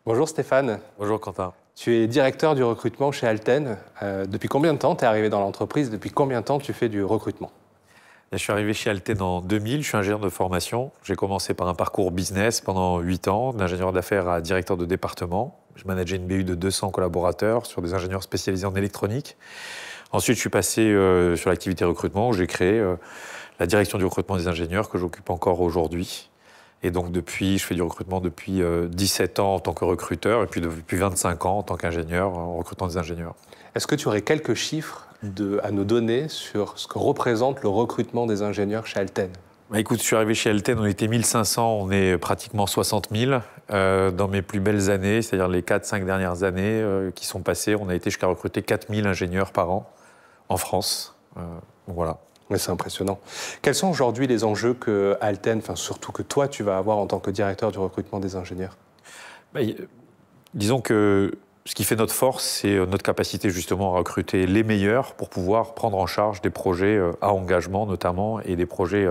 Bonjour Stéphane, Bonjour Quentin. tu es directeur du recrutement chez Alten. Depuis combien de temps tu es arrivé dans l'entreprise? Depuis combien de temps tu fais du recrutement? Je suis arrivé chez Alten en 2000, je suis ingénieur de formation. J'ai commencé par un parcours business pendant 8 ans, d'ingénieur d'affaires à directeur de département. Je manageais une BU de 200 collaborateurs sur des ingénieurs spécialisés en électronique. Ensuite, je suis passé sur l'activité recrutement où j'ai créé la direction du recrutement des ingénieurs que j'occupe encore aujourd'hui. Et donc je fais du recrutement depuis 17 ans en tant que recruteur et puis depuis 25 ans en tant qu'ingénieur en recrutant des ingénieurs. Est-ce que tu aurais quelques chiffres à nous donner sur ce que représente le recrutement des ingénieurs chez Alten? Écoute, je suis arrivé chez Alten, on était 1500, on est pratiquement 60 000. Dans mes plus belles années, c'est-à-dire les 4-5 dernières années qui sont passées, on a été jusqu'à recruter 4000 ingénieurs par an en France. Voilà. Oui, c'est impressionnant. Quels sont aujourd'hui les enjeux que Alten, enfin surtout que toi, tu vas avoir en tant que directeur du recrutement des ingénieurs? Disons que ce qui fait notre force, c'est notre capacité justement à recruter les meilleurs pour pouvoir prendre en charge des projets à engagement notamment et des projets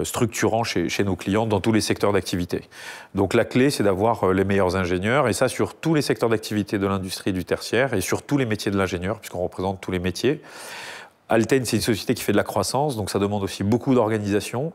structurants chez nos clients dans tous les secteurs d'activité. Donc la clé, c'est d'avoir les meilleurs ingénieurs et ça sur tous les secteurs d'activité de l'industrie du tertiaire et sur tous les métiers de l'ingénieur puisqu'on représente tous les métiers. Alten, c'est une société qui fait de la croissance, donc ça demande aussi beaucoup d'organisation.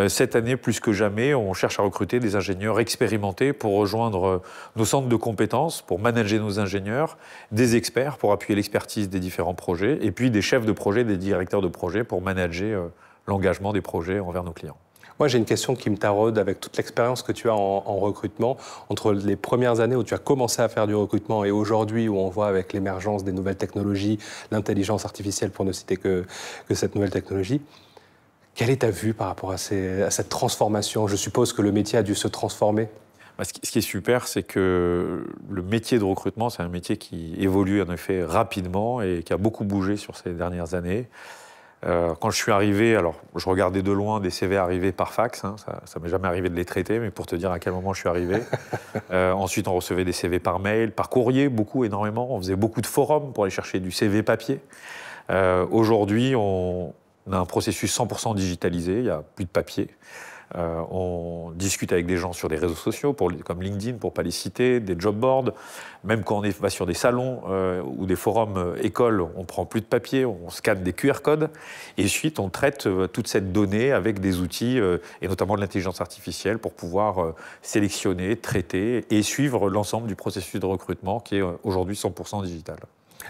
Cette année, plus que jamais, on cherche à recruter des ingénieurs expérimentés pour rejoindre nos centres de compétences, pour manager nos ingénieurs, des experts pour appuyer l'expertise des différents projets, et puis des chefs de projet, des directeurs de projet pour manager l'engagement des projets envers nos clients. Moi, j'ai une question qui me taraude avec toute l'expérience que tu as en recrutement. Entre les premières années où tu as commencé à faire du recrutement et aujourd'hui où on voit avec l'émergence des nouvelles technologies, l'intelligence artificielle pour ne citer que cette nouvelle technologie, quelle est ta vue par rapport à cette transformation? Je suppose que le métier a dû se transformer. Ce qui est super, c'est que le métier de recrutement, c'est un métier qui évolue en effet rapidement et qui a beaucoup bougé sur ces dernières années. Quand je suis arrivé, alors je regardais de loin des CV arrivés par fax, hein, ça m'est jamais arrivé de les traiter, mais pour te dire à quel moment je suis arrivé. Ensuite, on recevait des CV par mail, par courrier, énormément. On faisait beaucoup de forums pour aller chercher du CV papier. Aujourd'hui, on a un processus 100% digitalisé, il n'y a plus de papier. On discute avec des gens sur des réseaux sociaux, comme LinkedIn, pour ne pas les citer, des job boards. Même quand on va sur des salons ou des forums écoles, on ne prend plus de papier, on scanne des QR codes. Et ensuite, on traite toute cette donnée avec des outils, et notamment de l'intelligence artificielle, pour pouvoir sélectionner, traiter et suivre l'ensemble du processus de recrutement qui est aujourd'hui 100% digital.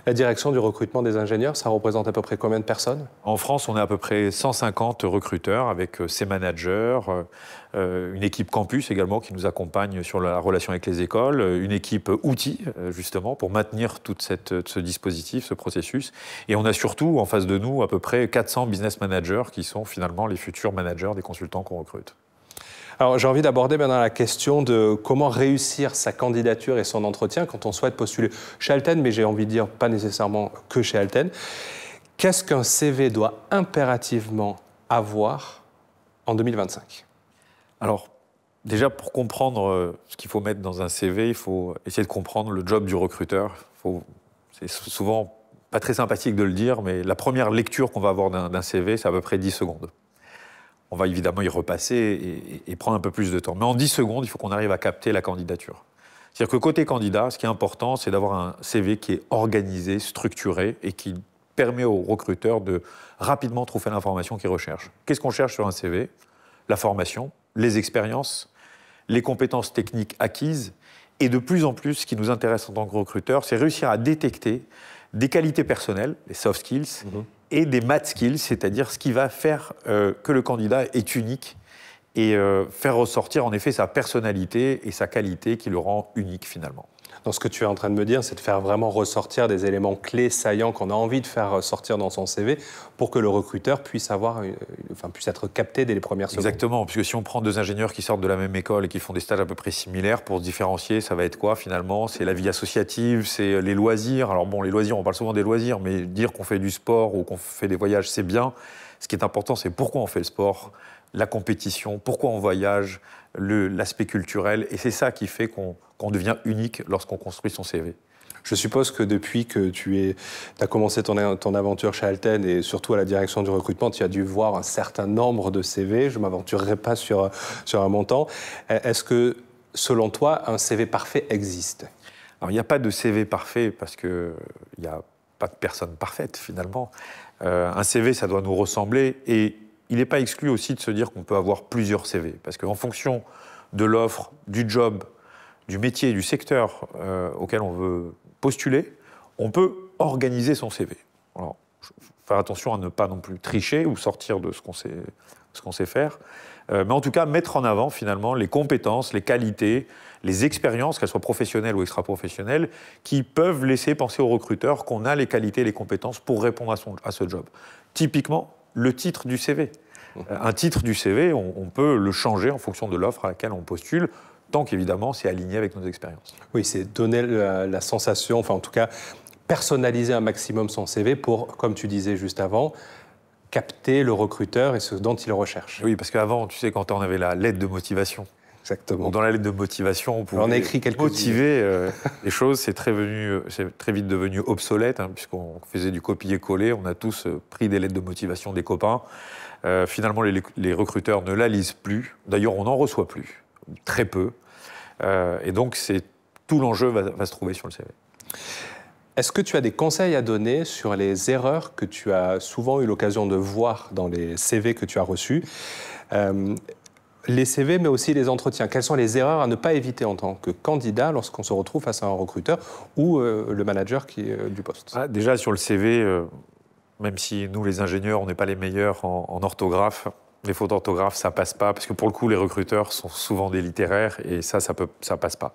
La direction du recrutement des ingénieurs, ça représente à peu près combien de personnes? En France, on est à peu près 150 recruteurs avec ses managers, une équipe campus également qui nous accompagne sur la relation avec les écoles, une équipe outils justement pour maintenir tout ce dispositif, ce processus. Et on a surtout en face de nous à peu près 400 business managers qui sont finalement les futurs managers des consultants qu'on recrute. Alors, j'ai envie d'aborder maintenant la question de comment réussir sa candidature et son entretien quand on souhaite postuler chez Alten, mais j'ai envie de dire pas nécessairement que chez Alten. Qu'est-ce qu'un CV doit impérativement avoir en 2025? Alors, déjà, pour comprendre ce qu'il faut mettre dans un CV, il faut essayer de comprendre le job du recruteur. C'est souvent pas très sympathique de le dire, mais la première lecture qu'on va avoir d'un CV, c'est à peu près 10 secondes. On va évidemment y repasser et prendre un peu plus de temps. Mais en 10 secondes, il faut qu'on arrive à capter la candidature. C'est-à-dire que côté candidat, ce qui est important, c'est d'avoir un CV qui est organisé, structuré et qui permet au recruteur de rapidement trouver l'information qu'il recherche. Qu'est-ce qu'on cherche sur un CV? La formation, les expériences, les compétences techniques acquises. Et de plus en plus, ce qui nous intéresse en tant que recruteur, c'est réussir à détecter des qualités personnelles, les soft skills, et des math skills, c'est-à-dire ce qui va faire que le candidat est unique et faire ressortir en effet sa personnalité et sa qualité qui le rend unique finalement. Donc ce que tu es en train de me dire, c'est de faire vraiment ressortir des éléments clés, saillants, qu'on a envie de faire sortir dans son CV pour que le recruteur puisse puisse être capté dès les premières secondes. Exactement, puisque si on prend deux ingénieurs qui sortent de la même école et qui font des stages à peu près similaires, pour se différencier, ça va être quoi finalement? C'est la vie associative, c'est les loisirs. Alors bon, les loisirs, on parle souvent des loisirs, mais dire qu'on fait du sport ou qu'on fait des voyages, c'est bien. Ce qui est important, c'est pourquoi on fait le sport, la compétition, pourquoi on voyage, l'aspect culturel. Et c'est ça qui fait qu'on devient unique lorsqu'on construit son CV. Je suppose que depuis que tu as commencé ton aventure chez Alten et surtout à la direction du recrutement, tu as dû voir un certain nombre de CV. Je ne m'aventurerai pas sur un montant. Est-ce que selon toi, un CV parfait existe? Alors, il n'y a pas de CV parfait parce qu'il n'y a pas de personne parfaite, finalement. Un CV, ça doit nous ressembler et il n'est pas exclu aussi de se dire qu'on peut avoir plusieurs CV. Parce qu'en fonction de l'offre, du job, du métier, du secteur auquel on veut postuler, on peut organiser son CV. Alors, faire attention à ne pas non plus tricher ou sortir de ce qu'on sait faire. Mais en tout cas, mettre en avant finalement les compétences, les qualités, les expériences, qu'elles soient professionnelles ou extra-professionnelles, qui peuvent laisser penser au recruteur qu'on a les qualités et les compétences pour répondre à ce job. Typiquement, le titre du CV. Un titre du CV, on peut le changer en fonction de l'offre à laquelle on postule, tant qu'évidemment c'est aligné avec nos expériences. Oui, c'est donner la sensation, enfin en tout cas, personnaliser un maximum son CV pour, comme tu disais juste avant, capter le recruteur et ce dont il recherche. Oui, parce qu'avant, tu sais, quand on avait la lettre de motivation, exactement. Dans la lettre de motivation, on pouvait on a écrit motiver les choses. C'est très vite devenu obsolète, hein, puisqu'on faisait du copier-coller. On a tous pris des lettres de motivation des copains. Finalement, les recruteurs ne la lisent plus. D'ailleurs, on n'en reçoit plus, très peu. Et donc, tout l'enjeu va se trouver sur le CV. Est-ce que tu as des conseils à donner sur les erreurs que tu as souvent eu l'occasion de voir dans les CV que tu as reçus, les CV, mais aussi les entretiens? Quelles sont les erreurs à ne pas éviter en tant que candidat lorsqu'on se retrouve face à un recruteur ou le manager du poste? Déjà, sur le CV, même si nous, les ingénieurs, on n'est pas les meilleurs en orthographe, les fautes d'orthographe, ça passe pas, parce que pour le coup, les recruteurs sont souvent des littéraires, et ça passe pas.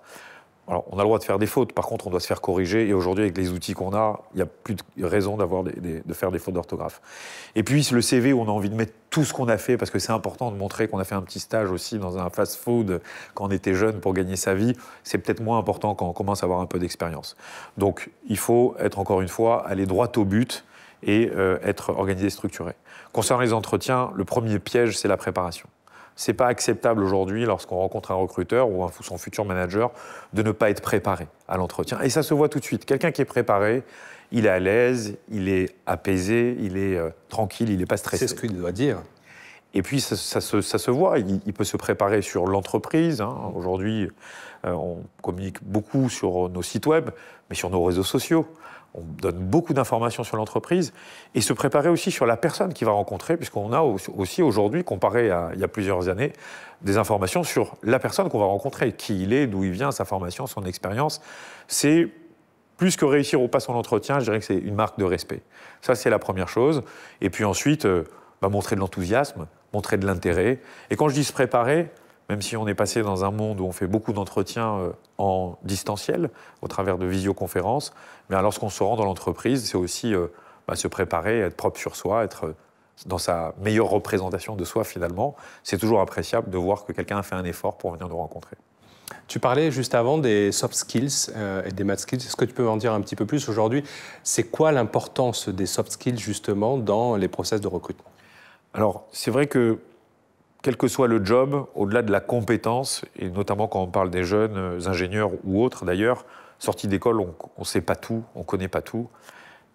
Alors, on a le droit de faire des fautes, par contre, on doit se faire corriger. Et aujourd'hui, avec les outils qu'on a, il n'y a plus de raison de faire des fautes d'orthographe. Et puis, le CV, où on a envie de mettre tout ce qu'on a fait, parce que c'est important de montrer qu'on a fait un petit stage aussi dans un fast-food quand on était jeune pour gagner sa vie. C'est peut-être moins important quand on commence à avoir un peu d'expérience. Donc, il faut être, encore une fois, aller droit au but et être organisé et structuré. Concernant les entretiens, le premier piège, c'est la préparation. C'est pas acceptable aujourd'hui, lorsqu'on rencontre un recruteur ou son futur manager, de ne pas être préparé à l'entretien. Et ça se voit tout de suite. Quelqu'un qui est préparé, il est à l'aise, il est apaisé, il est tranquille, il n'est pas stressé. C'est ce qu'il doit dire. Et puis, ça se voit. Il peut se préparer sur l'entreprise. Hein. Aujourd'hui, on communique beaucoup sur nos sites web, mais sur nos réseaux sociaux. On donne beaucoup d'informations sur l'entreprise et se préparer aussi sur la personne qu'il va rencontrer, puisqu'on a aussi aujourd'hui, comparé à il y a plusieurs années, des informations sur la personne qu'on va rencontrer, qui il est, d'où il vient, sa formation, son expérience. C'est plus que réussir ou pas son entretien, je dirais que c'est une marque de respect. Ça, c'est la première chose. Et puis ensuite, montrer de l'enthousiasme, montrer de l'intérêt. Et quand je dis se préparer, même si on est passé dans un monde où on fait beaucoup d'entretiens en distanciel, au travers de visioconférences, mais lorsqu'on se rend dans l'entreprise, c'est aussi se préparer, être propre sur soi, être dans sa meilleure représentation de soi finalement. C'est toujours appréciable de voir que quelqu'un a fait un effort pour venir nous rencontrer. Tu parlais juste avant des soft skills et des math skills. Est-ce que tu peux en dire un petit peu plus aujourd'hui? C'est quoi l'importance des soft skills justement dans les process de recrutement? Alors, c'est vrai que quel que soit le job, au-delà de la compétence, et notamment quand on parle des jeunes ingénieurs ou autres d'ailleurs, sortis d'école, on ne sait pas tout, on ne connaît pas tout.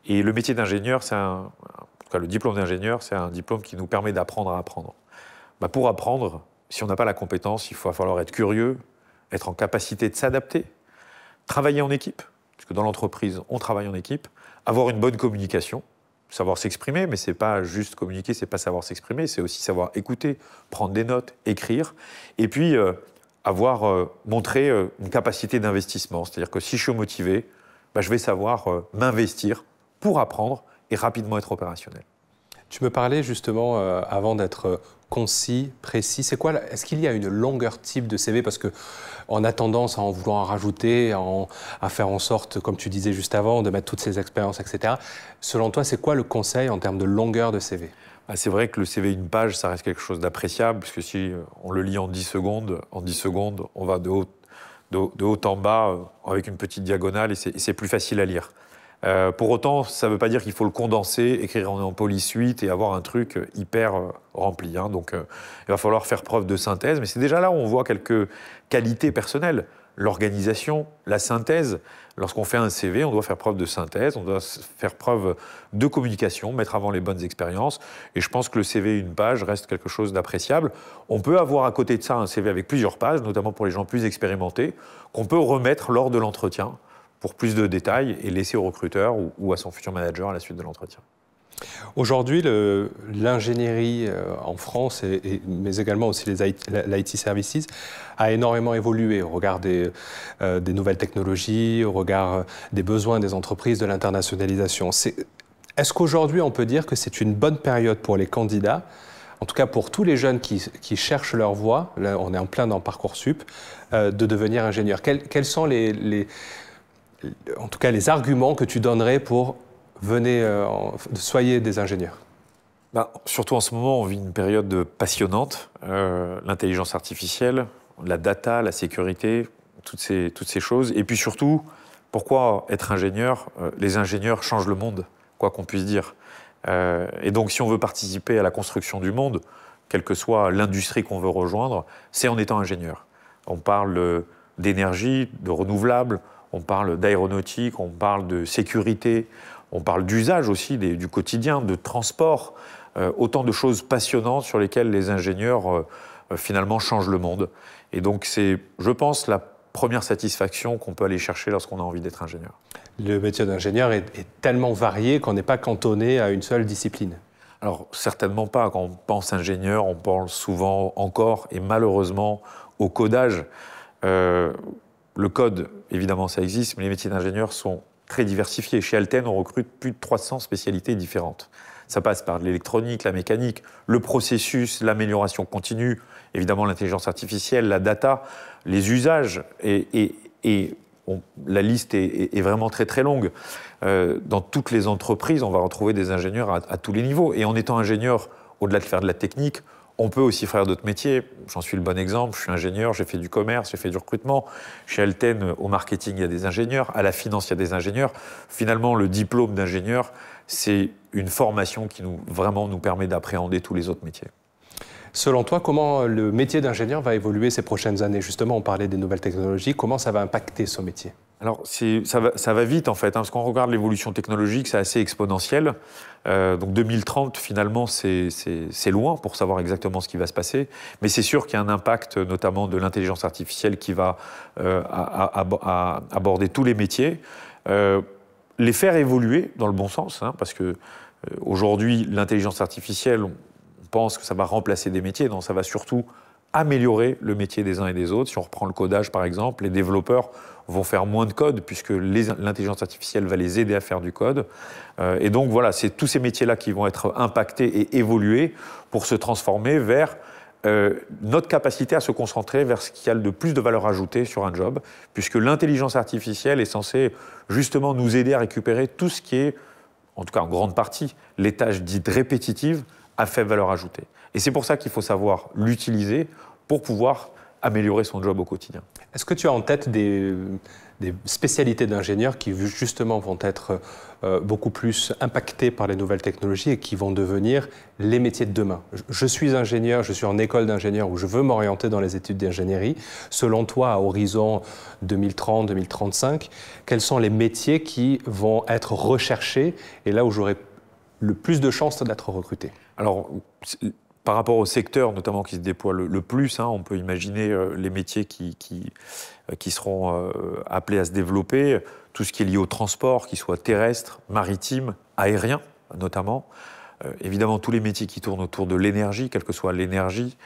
Et le métier d'ingénieur, en tout cas le diplôme d'ingénieur, c'est un diplôme qui nous permet d'apprendre à apprendre. Pour apprendre, si on n'a pas la compétence, il va falloir être curieux, être en capacité de s'adapter, travailler en équipe, parce que dans l'entreprise, on travaille en équipe, avoir une bonne communication, savoir s'exprimer, mais c'est pas juste communiquer, c'est pas savoir s'exprimer, c'est aussi savoir écouter, prendre des notes, écrire, et puis montrer une capacité d'investissement. C'est-à-dire que si je suis motivé, je vais savoir m'investir pour apprendre et rapidement être opérationnel. Tu me parlais justement, avant d'être concis, précis, est-ce qu'il y a une longueur type de CV? Parce qu'on a tendance à en vouloir en rajouter, à faire en sorte, comme tu disais juste avant, de mettre toutes ces expériences, etc. Selon toi, c'est quoi le conseil en termes de longueur de CV? C'est vrai que le CV une page, ça reste quelque chose d'appréciable, parce que si on le lit en 10 secondes, on va de haut en bas avec une petite diagonale et c'est plus facile à lire. Pour autant, ça ne veut pas dire qu'il faut le condenser, écrire en polysuite et avoir un truc hyper rempli. Donc, il va falloir faire preuve de synthèse. Mais c'est déjà là où on voit quelques qualités personnelles. l'organisation, la synthèse. Lorsqu'on fait un CV, on doit faire preuve de synthèse, on doit faire preuve de communication, mettre avant les bonnes expériences. Et je pense que le CV une page reste quelque chose d'appréciable. On peut avoir à côté de ça un CV avec plusieurs pages, notamment pour les gens plus expérimentés, qu'on peut remettre lors de l'entretien pour plus de détails et laisser au recruteur ou à son futur manager à la suite de l'entretien. Aujourd'hui, l'ingénierie en France, mais également aussi l'IT Services, a énormément évolué au regard des nouvelles technologies, au regard des besoins des entreprises, de l'internationalisation. Est-ce qu'aujourd'hui, on peut dire que c'est une bonne période pour les candidats, en tout cas pour tous les jeunes qui cherchent leur voie, là on est en plein dans Parcoursup, de devenir ingénieur? Quels sont en tout cas les arguments que tu donnerais pour soyez des ingénieurs? Surtout en ce moment, on vit une période passionnante. L'intelligence artificielle, la data, la sécurité, toutes ces choses. Et puis surtout, pourquoi être ingénieur? Les ingénieurs changent le monde, quoi qu'on puisse dire. Et donc, si on veut participer à la construction du monde, quelle que soit l'industrie qu'on veut rejoindre, c'est en étant ingénieur. On parle d'énergie, de renouvelables, on parle d'aéronautique, on parle de sécurité, on parle d'usage aussi, du quotidien, de transport, autant de choses passionnantes sur lesquelles les ingénieurs finalement changent le monde. Et donc c'est, je pense, la première satisfaction qu'on peut aller chercher lorsqu'on a envie d'être ingénieur. Le métier d'ingénieur est tellement varié qu'on n'est pas cantonné à une seule discipline. Alors certainement pas. Quand on pense ingénieur, on pense souvent encore et malheureusement au codage. Le code, évidemment, ça existe, mais les métiers d'ingénieur sont très diversifiés. Chez Alten, on recrute plus de 300 spécialités différentes. Ça passe par l'électronique, la mécanique, le processus, l'amélioration continue, évidemment l'intelligence artificielle, la data, les usages, la liste est vraiment très très longue. Dans toutes les entreprises, on va retrouver des ingénieurs à tous les niveaux. Et en étant ingénieur, au-delà de faire de la technique, on peut aussi faire d'autres métiers. J'en suis le bon exemple. Je suis ingénieur, j'ai fait du commerce, j'ai fait du recrutement. Chez Alten, au marketing, il y a des ingénieurs. À la finance, il y a des ingénieurs. Finalement, le diplôme d'ingénieur, c'est une formation qui vraiment nous permet d'appréhender tous les autres métiers. Selon toi, comment le métier d'ingénieur va évoluer ces prochaines années? Justement, on parlait des nouvelles technologies. Comment ça va impacter ce métier? Alors, ça va vite, en fait, parce qu'on regarde l'évolution technologique, c'est assez exponentiel. Donc 2030, finalement, c'est loin pour savoir exactement ce qui va se passer. Mais c'est sûr qu'il y a un impact, notamment de l'intelligence artificielle, qui va aborder tous les métiers. Les faire évoluer dans le bon sens, parce que aujourd'hui, l'intelligence artificielle, on pense que ça va remplacer des métiers. Non, ça va surtout améliorer le métier des uns et des autres. Si on reprend le codage, par exemple, les développeurs vont faire moins de code puisque l'intelligence artificielle va les aider à faire du code. Et donc, voilà, c'est tous ces métiers-là qui vont être impactés et évoluer pour se transformer vers notre capacité à se concentrer vers ce qui a de plus de valeur ajoutée sur un job, puisque l'intelligence artificielle est censée justement nous aider à récupérer tout ce qui est, en tout cas en grande partie, les tâches dites répétitives à faible valeur ajoutée. Et c'est pour ça qu'il faut savoir l'utiliser pour pouvoir améliorer son job au quotidien. Est-ce que tu as en tête des spécialités d'ingénieurs qui justement vont être beaucoup plus impactées par les nouvelles technologies et qui vont devenir les métiers de demain? Je suis ingénieur, je suis en école d'ingénieur ou je veux m'orienter dans les études d'ingénierie. Selon toi, à horizon 2030-2035, quels sont les métiers qui vont être recherchés et là où j'aurai le plus de chances d'être recruté? Alors, par rapport au secteur notamment qui se déploie le plus, on peut imaginer les métiers qui seront appelés à se développer, tout ce qui est lié au transport, qu'il soit terrestre, maritime, aérien notamment. Évidemment, tous les métiers qui tournent autour de l'énergie, quelle que soit l'énergie,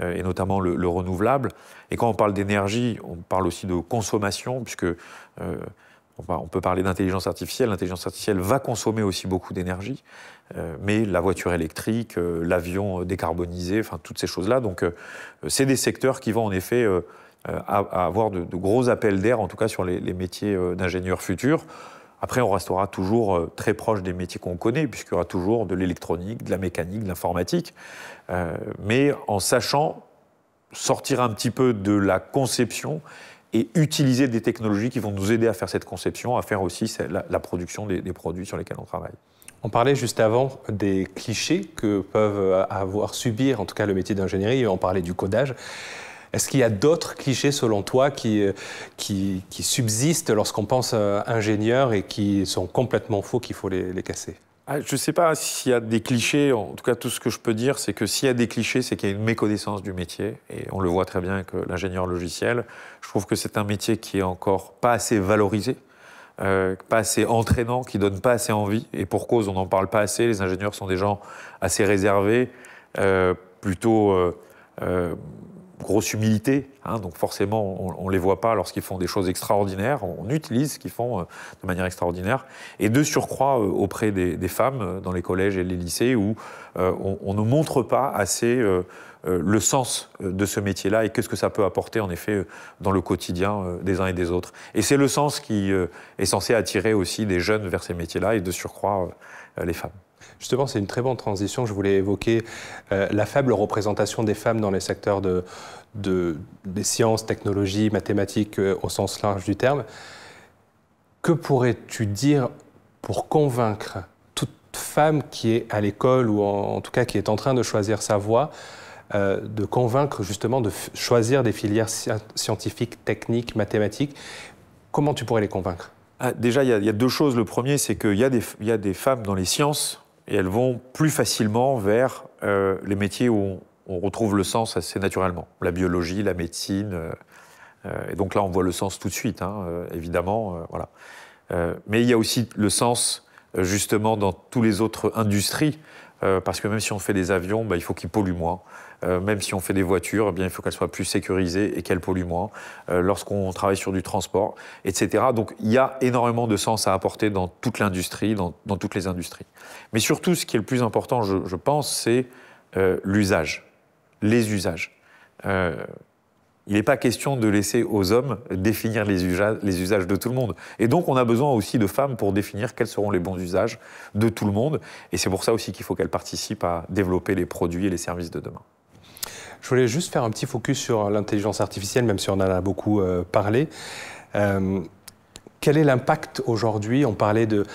et notamment le renouvelable. Et quand on parle d'énergie, on parle aussi de consommation, puisque on peut parler d'intelligence artificielle. L'intelligence artificielle va consommer aussi beaucoup d'énergie, mais la voiture électrique, l'avion décarbonisé, enfin toutes ces choses-là. Donc, c'est des secteurs qui vont en effet avoir de gros appels d'air, en tout cas sur les métiers d'ingénieurs futurs. Après, on restera toujours très proche des métiers qu'on connaît, puisqu'il y aura toujours de l'électronique, de la mécanique, de l'informatique, mais en sachant sortir un petit peu de la conception et utiliser des technologies qui vont nous aider à faire cette conception, à faire aussi la production des produits sur lesquels on travaille. On parlait juste avant des clichés que peuvent subir, en tout cas le métier d'ingénierie, et on parlait du codage. Est-ce qu'il y a d'autres clichés, selon toi, qui subsistent lorsqu'on pense ingénieur et qui sont complètement faux, qu'il faut les casser? Je ne sais pas s'il y a des clichés. En tout cas, tout ce que je peux dire, c'est que s'il y a des clichés, c'est qu'il y a une méconnaissance du métier. Et on le voit très bien avec l'ingénieur logiciel. Je trouve que c'est un métier qui est encore pas assez valorisé, pas assez entraînant, qui donne pas assez envie. Et pour cause, on n'en parle pas assez. Les ingénieurs sont des gens assez réservés, plutôt grosse humilité, hein, donc forcément on ne les voit pas lorsqu'ils font des choses extraordinaires, on utilise ce qu'ils font de manière extraordinaire, et de surcroît auprès des femmes dans les collèges et les lycées où on ne montre pas assez le sens de ce métier-là et qu'est-ce que ça peut apporter en effet dans le quotidien des uns et des autres. Et c'est le sens qui est censé attirer aussi des jeunes vers ces métiers-là et de surcroît les femmes. Justement, c'est une très bonne transition. Je voulais évoquer la faible représentation des femmes dans les secteurs des sciences, technologies, mathématiques au sens large du terme. Que pourrais-tu dire pour convaincre toute femme qui est à l'école ou en tout cas qui est en train de choisir sa voie, de convaincre justement de choisir des filières scientifiques, techniques, mathématiques? Comment tu pourrais les convaincre? Déjà, il y a deux choses. Le premier, c'est qu'il y a des femmes dans les sciences et elles vont plus facilement vers les métiers où on retrouve le sens assez naturellement. La biologie, la médecine. Et donc là, on voit le sens tout de suite, hein, évidemment. Voilà. Mais il y a aussi le sens, justement, dans toutes les autres industries. Parce que même si on fait des avions, il faut qu'ils polluent moins. Même si on fait des voitures, eh bien, il faut qu'elles soient plus sécurisées et qu'elles polluent moins. Lorsqu'on travaille sur du transport, etc. Donc il y a énormément de sens à apporter dans toute l'industrie, dans toutes les industries. Mais surtout, ce qui est le plus important, je pense, c'est l'usage, les usages. Il n'est pas question de laisser aux hommes définir les usages de tout le monde. Et donc, on a besoin aussi de femmes pour définir quels seront les bons usages de tout le monde. Et c'est pour ça aussi qu'il faut qu'elles participent à développer les produits et les services de demain. Je voulais juste faire un petit focus sur l'intelligence artificielle, même si on en a beaucoup parlé. Quel est l'impact aujourd'hui? On parlait de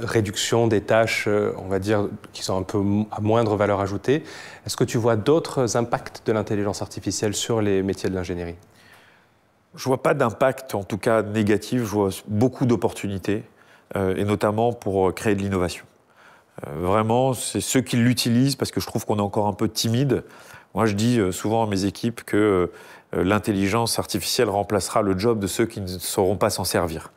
réduction des tâches, on va dire, qui sont un peu à moindre valeur ajoutée. Est-ce que tu vois d'autres impacts de l'intelligence artificielle sur les métiers de l'ingénierie? Je ne vois pas d'impact, en tout cas négatif. Je vois beaucoup d'opportunités, et notamment pour créer de l'innovation. Vraiment, c'est ceux qui l'utilisent, parce que je trouve qu'on est encore un peu timide. Moi, je dis souvent à mes équipes que l'intelligence artificielle remplacera le job de ceux qui ne sauront pas s'en servir.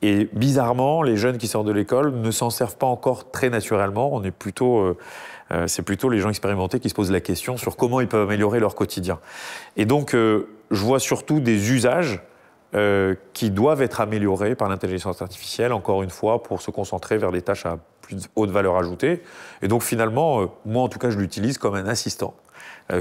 Et bizarrement, les jeunes qui sortent de l'école ne s'en servent pas encore très naturellement. C'est plutôt les gens expérimentés qui se posent la question sur comment ils peuvent améliorer leur quotidien. Et donc, je vois surtout des usages qui doivent être améliorés par l'intelligence artificielle, encore une fois, pour se concentrer vers des tâches à plus haute valeur ajoutée. Et donc, finalement, moi, en tout cas, je l'utilise comme un assistant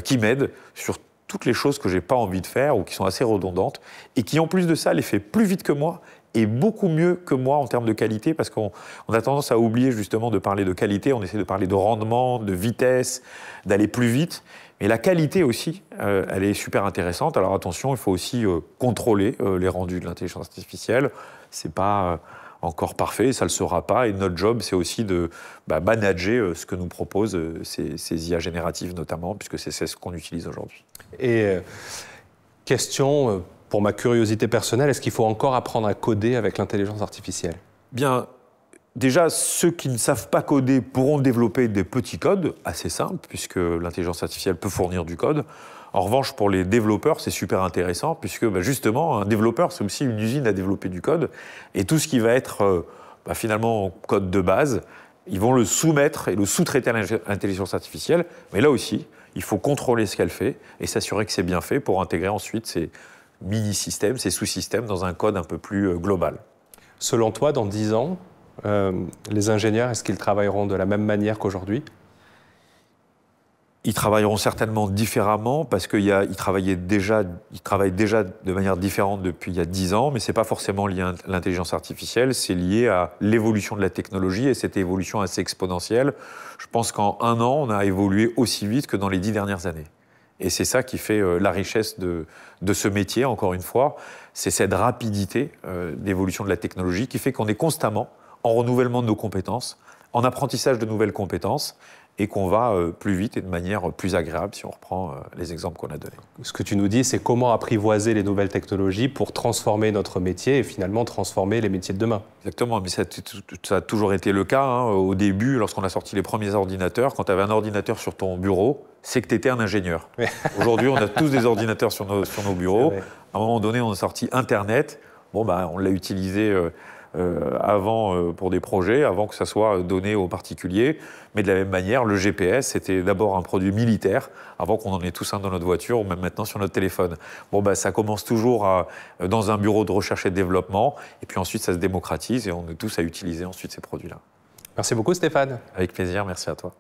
qui m'aide sur toutes les choses que je n'ai pas envie de faire ou qui sont assez redondantes et qui, en plus de ça, les fait plus vite que moi et beaucoup mieux que moi en termes de qualité, parce qu'on a tendance à oublier justement de parler de qualité, on essaie de parler de rendement, de vitesse, d'aller plus vite. Mais la qualité aussi, elle est super intéressante. Alors attention, il faut aussi contrôler les rendus de l'intelligence artificielle. C'est pas encore parfait, ça ne le sera pas. Et notre job, c'est aussi de manager ce que nous proposent ces IA génératives notamment, puisque c'est ce qu'on utilise aujourd'hui. Et question, pour ma curiosité personnelle, est-ce qu'il faut encore apprendre à coder avec l'intelligence artificielle? Bien, déjà, ceux qui ne savent pas coder pourront développer des petits codes assez simples, puisque l'intelligence artificielle peut fournir du code. En revanche, pour les développeurs, c'est super intéressant, puisque justement, un développeur, c'est aussi une usine à développer du code. Et tout ce qui va être finalement code de base, ils vont le soumettre et le sous-traiter à l'intelligence artificielle. Mais là aussi, il faut contrôler ce qu'elle fait et s'assurer que c'est bien fait pour intégrer ensuite ces mini-systèmes, ces sous-systèmes dans un code un peu plus global. Selon toi, dans 10 ans, les ingénieurs, est-ce qu'ils travailleront de la même manière qu'aujourd'hui? Ils travailleront certainement différemment parce qu'ils travaillent déjà de manière différente depuis il y a 10 ans, mais ce n'est pas forcément lié à l'intelligence artificielle, c'est lié à l'évolution de la technologie et cette évolution assez exponentielle. Je pense qu'en 1 an, on a évolué aussi vite que dans les 10 dernières années. Et c'est ça qui fait la richesse de ce métier, encore une fois, c'est cette rapidité d'évolution de la technologie qui fait qu'on est constamment en renouvellement de nos compétences, en apprentissage de nouvelles compétences, et qu'on va plus vite et de manière plus agréable si on reprend les exemples qu'on a donnés. Ce que tu nous dis, c'est comment apprivoiser les nouvelles technologies pour transformer notre métier et finalement transformer les métiers de demain. Exactement, mais ça a toujours été le cas. Hein. Au début, lorsqu'on a sorti les premiers ordinateurs, quand tu avais un ordinateur sur ton bureau, c'est que tu étais un ingénieur. Ouais. Aujourd'hui, on a tous des ordinateurs sur nos bureaux. À un moment donné, on a sorti Internet. Bon, on l'a utilisé avant pour des projets, avant que ça soit donné aux particuliers. Mais de la même manière, le GPS, c'était d'abord un produit militaire, avant qu'on en ait tous un dans notre voiture ou même maintenant sur notre téléphone. Bon, ça commence toujours dans un bureau de recherche et de développement, et puis ensuite ça se démocratise et on est tous à utiliser ensuite ces produits-là. Merci beaucoup Stéphane. Avec plaisir, merci à toi.